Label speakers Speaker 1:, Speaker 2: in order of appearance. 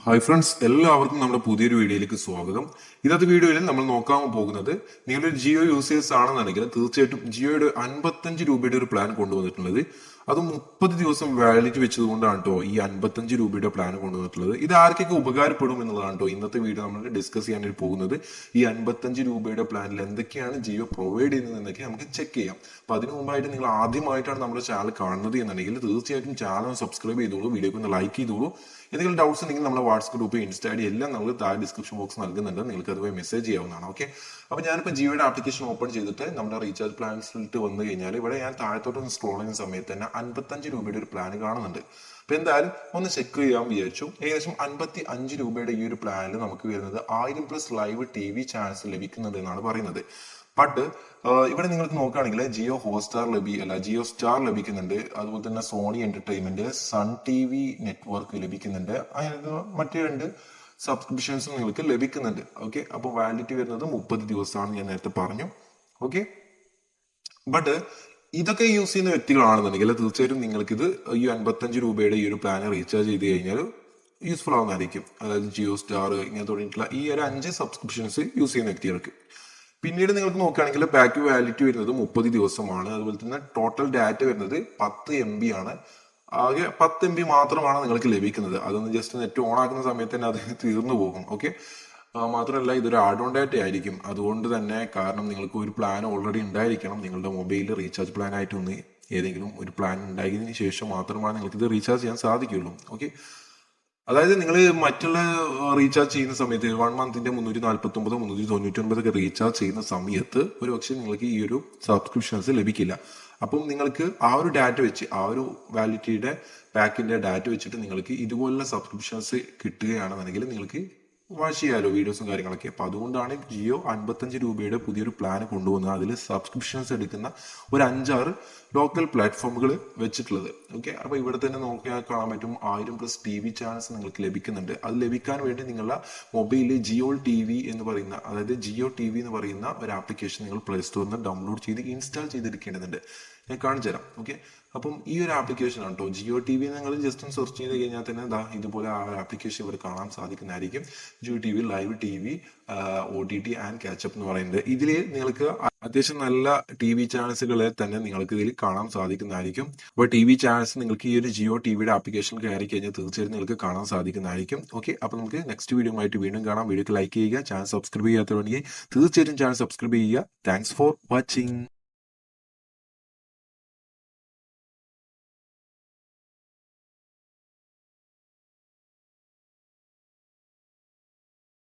Speaker 1: Hi friends, എല്ലാവർക്കും നമ്മുടെ പുതിയൊരു വീഡിയോയിലേക്ക് സ്വാഗതം. ഇന്നത്തെ വീഡിയോയിൽ നമ്മൾ നോക്കാൻ പോകുന്നത് നിങ്ങളൊരു ജിയോ യൂസേഴ്സ് ആണെന്നുണ്ടെങ്കിൽ തീർച്ചയായിട്ടും ജിയോയുടെ 55 രൂപയുടെ ഒരു പ്ലാൻ കൊണ്ടുവന്നിട്ടുള്ളത്. അത് 30 ദിവസം വാലിഡിറ്റി വെച്ചതുകൊണ്ടാണ് കേട്ടോ ഈ 55 രൂപയുടെ പ്ലാൻ കൊണ്ടുവന്നിട്ടുള്ളത്. ഇത് ആർക്കൊക്കെ ഉപകാരപ്പെടും എന്നുള്ളതാണ് കേട്ടോ ഇന്നത്തെ വീഡിയോ നമ്മൾ ഡിസ്കസ് ചെയ്യാനായിട്ട് പോകുന്നത്. ഈ 55 രൂപയുടെ പ്ലാനിൽ എന്തൊക്കെയാണ് ജിയോ പ്രൊവൈഡ് ചെയ്യുന്നത് എന്നൊക്കെ നമുക്ക് ചെക്ക് ചെയ്യാം. അപ്പൊ അതിനു മുമ്പായിട്ട് നിങ്ങൾ ആദ്യമായിട്ടാണ് നമ്മുടെ ചാനൽ കാണുന്നത് എന്നുണ്ടെങ്കിൽ തീർച്ചയായിട്ടും ചാനൽ സബ്സ്ക്രൈബ് ചെയ്തോളൂ, വീഡിയോക്ക് ഒന്ന് ലൈക്ക് ചെയ്തോളൂ. എന്തെങ്കിലും ഡൗട്ട്സ് ഉണ്ടെങ്കിൽ നമ്മുടെ വാട്സ്ആപ്പ് ഗ്രൂപ്പ്, ഇൻസ്റ്റാ ഐഡി എല്ലാം നമ്മൾ താഴെ ഡിസ്ക്രിപ്ഷൻ ബോക്സ് നൽകുന്നുണ്ട്. നിങ്ങൾക്ക് അതുവഴി മെസ്സേജ് ചെയ്യാവുന്നതാണ്. ഓക്കെ, അപ്പോൾ ഞാനിപ്പോൾ ജിയോയുടെ ആപ്ലിക്കേഷൻ ഓപ്പൺ ചെയ്തിട്ട് നമ്മുടെ റീചാർജ് പ്ലാൻസിലിട്ട് വന്നു കഴിഞ്ഞാൽ ഇവിടെ ഞാൻ താഴത്തോട്ട് സ്ക്രോൾ ചെയ്യുന്ന സമയത്ത് തന്നെ 55 രൂപയുടെ ഒരു പ്ലാൻ കാണുന്നുണ്ട്. അപ്പൊ എന്തായാലും ഒന്ന് ചെക്ക് ചെയ്യാൻ വിചാരിച്ചു. ഏകദേശം 55 രൂപയുടെ ഈ ഒരു പ്ലാനിൽ നമുക്ക് വരുന്നത് 1000+ ലൈവ് TV ചാനൽസ് ലഭിക്കുന്നുണ്ട് എന്നാണ് പറയുന്നത്. ബട്ട് ഇവിടെ നിങ്ങൾക്ക് നോക്കുകയാണെങ്കിൽ ജിയോ ഹോട്ട്സ്റ്റാർ ജിയോ സ്റ്റാർ ലഭിക്കുന്നുണ്ട്. അതുപോലെ തന്നെ Sony entertainment, Sun TV network ലഭിക്കുന്നുണ്ട്. അതായത് മറ്റു 2 സബ്സ്ക്രിപ്ഷൻസും നിങ്ങൾക്ക് ലഭിക്കുന്നുണ്ട്. ഓക്കെ, അപ്പോൾ വാലിഡിറ്റി വരുന്നത് 30 ദിവസമാണ്, ഞാൻ നേരത്തെ പറഞ്ഞു. ഓക്കെ, ബട്ട് ഇതൊക്കെ യൂസ് ചെയ്യുന്ന വ്യക്തികളാണെന്നുണ്ടെങ്കിൽ തീർച്ചയായിട്ടും നിങ്ങൾക്ക് ഇത് ഈ 55 രൂപയുടെ ഈ ഒരു പ്ലാൻ റീചാർജ് ചെയ്ത് കഴിഞ്ഞാൽ യൂസ്ഫുൾ ആവുന്നതായിരിക്കും. അതായത് ജിയോ സ്റ്റാർ ഇങ്ങനെ തുടങ്ങിയിട്ടുള്ള ഈ ഒരു 5 സബ്സ്ക്രിപ്ഷൻസ് യൂസ് ചെയ്യുന്ന വ്യക്തികൾക്ക്. പിന്നീട് നിങ്ങൾക്ക് നോക്കുകയാണെങ്കിൽ ബാക്ക് വാലിഡിറ്റി വരുന്നത് 30 ദിവസമാണ്. അതുപോലെ തന്നെ ടോട്ടൽ ഡാറ്റ വരുന്നത് 10 MB ആണ്. ആകെ 10 MB മാത്രമാണ് നിങ്ങൾക്ക് ലഭിക്കുന്നത്. അതൊന്ന് ജസ്റ്റ് നെറ്റ് ഓൺ ആക്കുന്ന സമയത്ത് തന്നെ അത് തീർന്നു പോകും. ഓക്കെ, മാത്രമല്ല ഇതൊരു ആഡ് ഓൺ ഡാറ്റ ആയിരിക്കും. അതുകൊണ്ട് തന്നെ കാരണം നിങ്ങൾക്ക് ഒരു പ്ലാൻ ഓൾറെഡി ഉണ്ടായിരിക്കണം. നിങ്ങളുടെ മൊബൈലിൽ റീചാർജ് പ്ലാൻ ആയിട്ട് ഒന്ന് ഏതെങ്കിലും ഒരു പ്ലാൻ ഉണ്ടായതിനു ശേഷം മാത്രമാണ് നിങ്ങൾക്ക് ഇത് റീചാർജ് ചെയ്യാൻ സാധിക്കുള്ളൂ. ഓക്കെ, അതായത് നിങ്ങൾ മറ്റുള്ള റീചാർജ് ചെയ്യുന്ന സമയത്ത് 1 മന്തിന്റെ 349 399 ഒക്കെ റീചാർജ് ചെയ്യുന്ന സമയത്ത് ഒരു പക്ഷേ നിങ്ങൾക്ക് ഈ ഒരു സബ്സ്ക്രിപ്ഷൻസ് ലഭിക്കില്ല. അപ്പം നിങ്ങൾക്ക് ആ ഒരു ഡാറ്റ വെച്ച്, ആ ഒരു വാലിഡിറ്റിയുടെ പാക്കിന്റെ ഡാറ്റ വെച്ചിട്ട് നിങ്ങൾക്ക് ഇതുപോലുള്ള സബ്സ്ക്രിപ്ഷൻസ് കിട്ടുകയാണെന്നുണ്ടെങ്കിൽ നിങ്ങൾക്ക് വാച്ച് ചെയ്യാലോ വീഡിയോസും കാര്യങ്ങളൊക്കെ. അപ്പൊ അതുകൊണ്ടാണ് ജിയോ 55 രൂപയുടെ പുതിയൊരു പ്ലാൻ കൊണ്ടുവന്നത്. അതിൽ സബ്സ്ക്രിപ്ഷൻസ് എടുക്കുന്ന ഒരു 5-6 ലോക്കൽ പ്ലാറ്റ്ഫോമുകൾ വെച്ചിട്ടുള്ളത്. ഓക്കെ, അപ്പൊ ഇവിടെ തന്നെ നോക്കിയാൽ കാണാൻ പറ്റും 1000+ TV ചാനൽസ് നിങ്ങൾക്ക് ലഭിക്കുന്നുണ്ട്. അത് ലഭിക്കാൻ വേണ്ടി നിങ്ങളുടെ മൊബൈലിൽ ജിയോ TV എന്ന് പറയുന്ന, അതായത് ജിയോ TV എന്ന് പറയുന്ന ഒരു ആപ്ലിക്കേഷൻ നിങ്ങൾ പ്ലേ സ്റ്റോറിൽ നിന്ന് ഡൗൺലോഡ് ചെയ്ത് ഇൻസ്റ്റാൾ ചെയ്തെടുക്കേണ്ടതുണ്ട്. ഞാൻ കാണിച്ചു തരാം. ഓക്കെ, അപ്പം ഈ ഒരു ആപ്ലിക്കേഷൻ ആണ് കേട്ടോ ജിയോ TV. നിങ്ങൾ ജസ്റ്റ് ഒന്ന് സെർച്ച് ചെയ്ത് കഴിഞ്ഞാൽ തന്നെ ഇതുപോലെ ആ ആപ്ലിക്കേഷൻ ഇവിടെ കാണാൻ സാധിക്കുന്നതായിരിക്കും. Jio TV live TV OTT and catch up എന്ന് പറയുന്നത്. ഇതിൽ നിങ്ങൾക്ക് അത്യാവശ്യം നല്ല TV ചാനൽസുകളെ തന്നെ നിങ്ങൾക്ക് ഇതിൽ കാണാൻ സാധിക്കുന്നതായിരിക്കും. അപ്പോൾ TV ചാനൽസ് നിങ്ങൾക്ക് ഈ ഒരു ജിയോ TVയുടെ ആപ്ലിക്കേഷൻ കയറി കഴിഞ്ഞാൽ തീർച്ചയായും നിങ്ങൾക്ക് കാണാൻ സാധിക്കുന്നതായിരിക്കും. ഓക്കെ, അപ്പോൾ നമുക്ക് നെക്സ്റ്റ് വീഡിയോ ആയിട്ട് വീണ്ടും കാണാം. വീഡിയോക്ക് ലൈക്ക് ചെയ്യുക, ചാനൽ സബ്സ്ക്രൈബ് ചെയ്യാത്തവണെങ്കിൽ തീർച്ചയായിട്ടും ചാനൽ സബ്സ്ക്രൈബ് ചെയ്യുക. Thanks for watching.